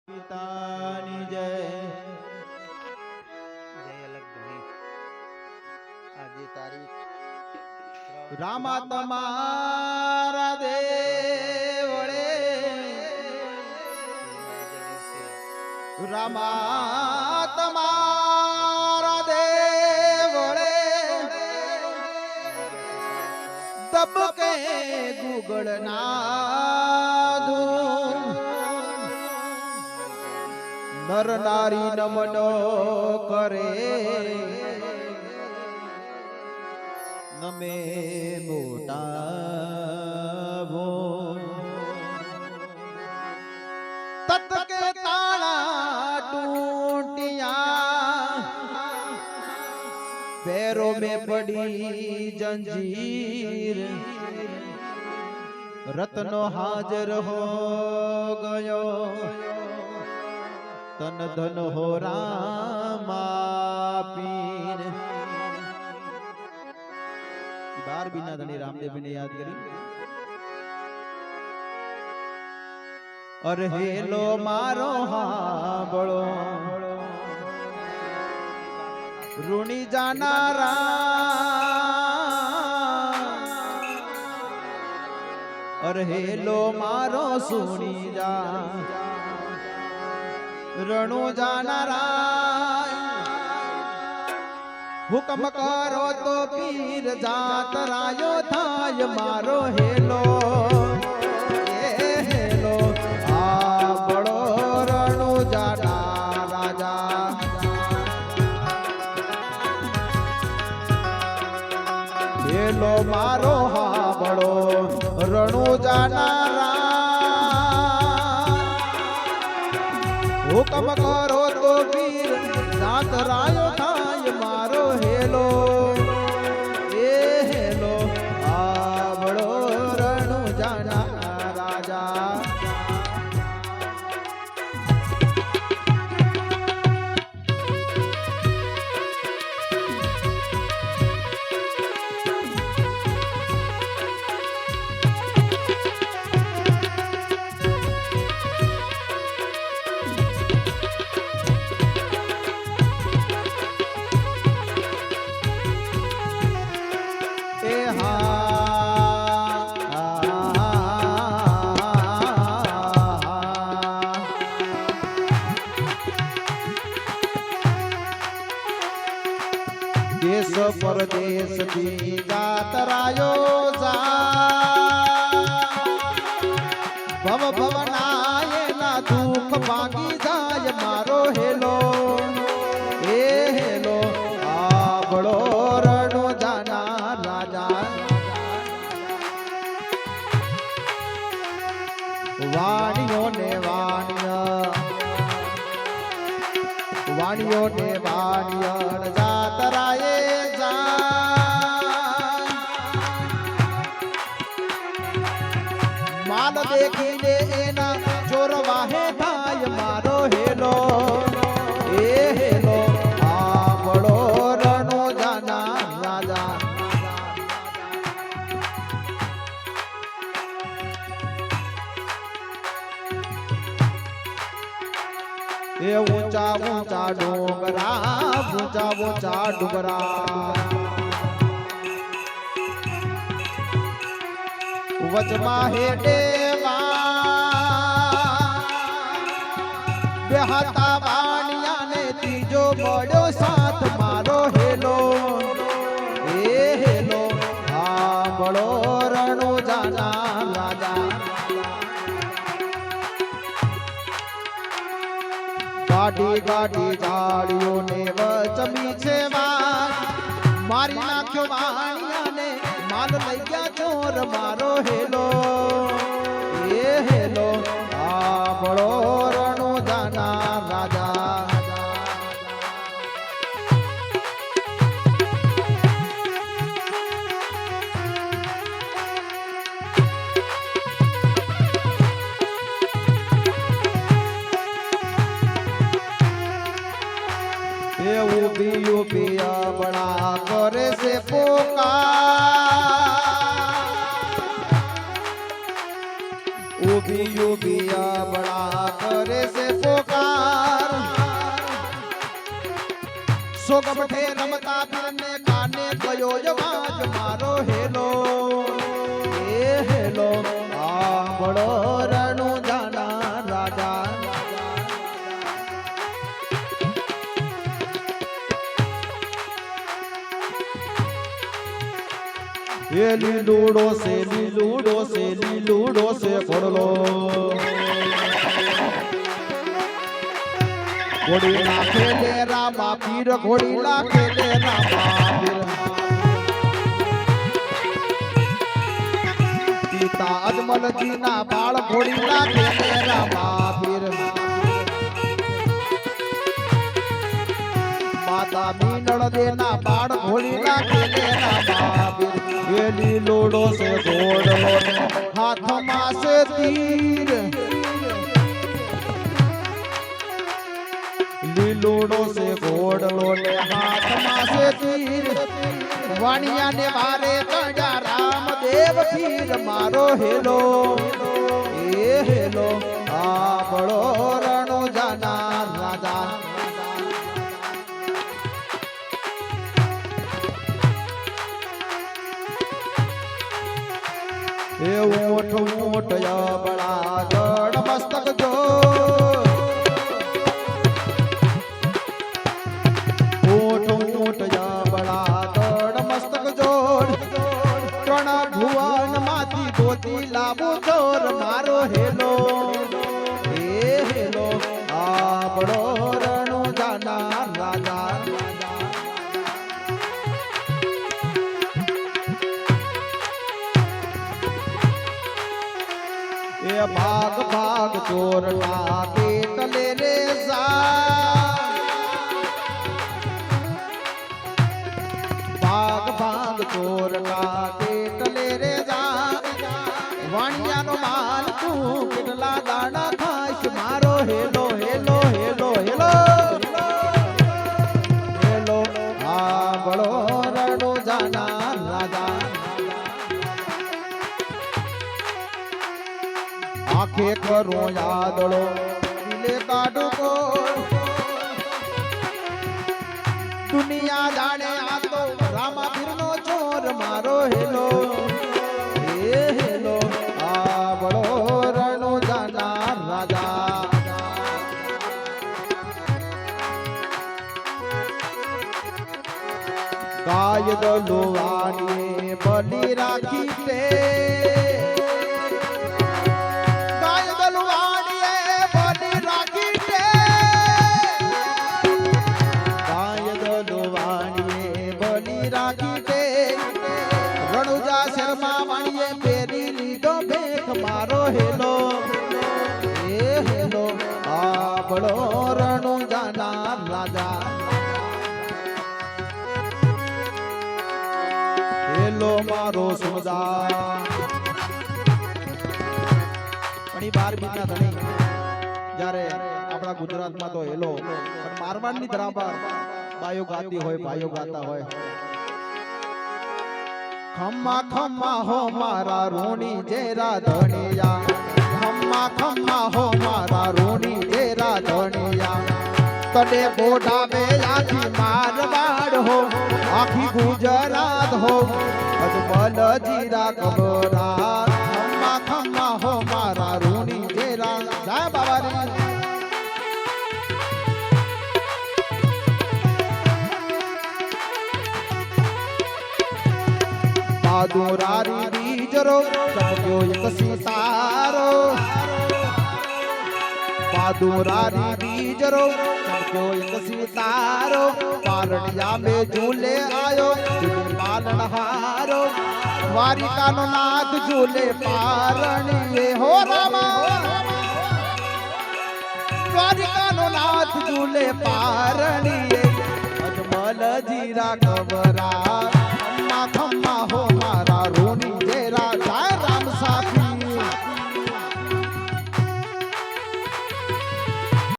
પિતાની જય અલગ ધણી આજે તારીખ રામા તમારા દેવળે રામા તમારા દેવળે દબકે ગુગળના ધૂન નર નારી નમન કરે નમે મોટા ભોન તત કે તાળા ટૂટિયા पैरों में पड़ी जंजीर रत्नो हाजर हो गयो तन धन हो रामा पीर बार बिना धनी रामदेव ने याद करी और हेलो मारो हाबड़ो ऋणी जानारा और हेलो मारो सुनी जा रणु जानारा हुक्म करो तो पीर जात रायो थाय मारो हेलो हेलो आ बड़ो रणु जाना राजा हेलो मारो हाबड़ो रणु जानारा हुक्म करो तो वीर जात रायो थाय मारो हेलो ए हेलो हाबड़ो रणु जाना राजा देश परदेश की जात रायो जा भव भवनाए ना दुख भागी जाय मारो हेलो ए हेलो आ बड़ो रणु जाना राजा वाणियों ने वाणियों ने वाणियन जात राये जा माल देखी ले एना चोर वाहे भाई मारो हेलो ए हेलो आ बड़ो रणु जाना राजा ए ऊंचा ऊंचा डोंगरा ऊंचा ऊंचा डुगरा वचमा हेडेवा बेहाता वाणिया ने तीजो बड़ो साथ मारो हेलो ए हेलो आ बड़ो रणु जाना राजा गाड़ी गाड़ी जाड़ियों ने वचमी छे मारी नाख्यो वाणिया ने माल लई गया चोर मारो हेलो ए हेलो आ बड़ो रणु जाना राजा उबी उबिया बड़ा करे से पोका उबी उबिया बड़ा करे से पोका ગમઠે રમતા પીરને કાને ગયો જવાજ મારો હેલો એ હેલો આંબળો રણુ જાના રાજા એ લીલુડો સે ઘોડલો ઘોડી નાખે લે રામા પીર ઘોડી નાખે લે રામા પીર પિતા અજમલજી ના બાળ ઘોડી નાખે લે રામા પીર માતા મીનળ દે ના બાળ ઘોડી નાખે લે રામા પીર એ લીલોડો સે ઘોડલો હાથમાં સે તીર લીલોડો સે ઘોડલો ને હાથમાં સે તીર વાણિયા ને મારે ચડ્યા રામદેવ પીર મારો હેલો એ હેલો આંબળો રણો જાના રાજા એ ઊંટ ઊંટ અબળા ગઢ મસ્તક જો ઊંટ ઊંટ અબળા ગઢ મસ્તક જોડ ત્રણ ભુવન માંથી ગોતી લાવો ચોર મારો હેલો એ હેલો આંબળો રણો જાના રાજા એ ભાગ ભાગ ચોરના કેટલે રે ભાગ ભાગ ચોરના કેટલે રે વાણિયાનો માલ તું કેટલા દાડા ખાશ મારો hello hello hello hello hello આંબળો રણો જાના રાજા આંખે કરો યાદળો દિલે કાઢો દુનિયા જાણે આ તો રામાપીરનો ચોર મારો હેલો એ હેલો આંબળો રણો જાના રાજા ગાય દલુવાણીએ બલી રાખી તે રણુજા શર્મા વાણીએ પેરી લીધો ભેખ મારો હેલો એ હેલો આંબળો રણુ જાના રાજા હેલો મારો સુમદા પણ 12 બીના ધણી જ્યારે આપણા ગુજરાતમાં તો હેલો પણ મારવાડની ધરાબર બાયો ગાતી હોય ભાઈઓ ગાતા હોય ખમ્મા ખમ્મા હો મારા રોણી જેરા ધણિયા ખમ્મા ખમ્મા હો મારા રોણી જેરા ધણિયા તને બોઢાવે આખી મારવાડ હો આખી ગુજરાત હો અજમલ જીરા કબરા ખમ્મા ખમ્મા હો મારા રોણી જેરા જય બાબારી બહાદુરારી બીજરો ચમક્યો એક સિતારો બહાદુરારી બીજરો ચમક્યો એક સિતારો પારણિયા में झूले आयो पालनहारो द्वारिकानो नाथ झूले पारणिये हो रामा द्वारिकानो नाथ झूले पारणिये अजमल जीरा कबरा